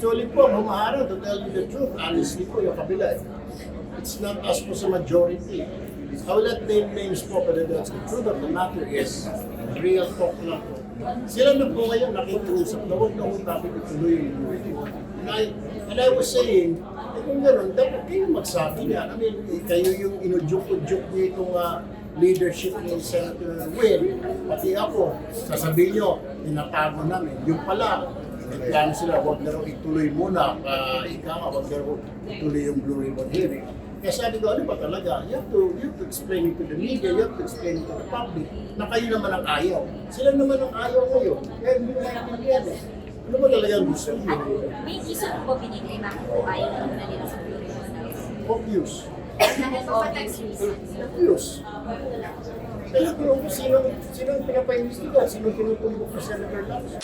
Actually po, humaharap, to tell you the truth, honestly po, yung kabila. It's not us po sa majority. I will not name names po, pero that's the truth of the matter is, real talk lang po. Sila na po ngayon nakikiusap na huwag na huwag natin ituloy yung review. And I was saying, kung gano'n, dapat kayo magsabi niya. I mean, kayo yung inudyok-udyok niyo itong leadership ni Senator Win, pati ako, sasabihin nyo, tinatago namin. Yung pala, plano sila, huwag na raw ituloy muna, huwag na raw ituloy yung Blue Ribbon hearing. Kaya sabi ko, ano ba talaga? You have to explain it to the media, you have to explain it to the public, na kayo naman ang ayaw. Sila naman ang ayaw ngayon. Kaya hindi mo naintindihan eh. Ano ba talaga ang gusto mo? May reason po binigay bakit po ayaw naman na nila sa Blue Ribbon? Obvious. Dahil po text reason. Obvious. Kaya kung sino ang pinapaimbestiga, sino tinutumbok sa Senator Lance.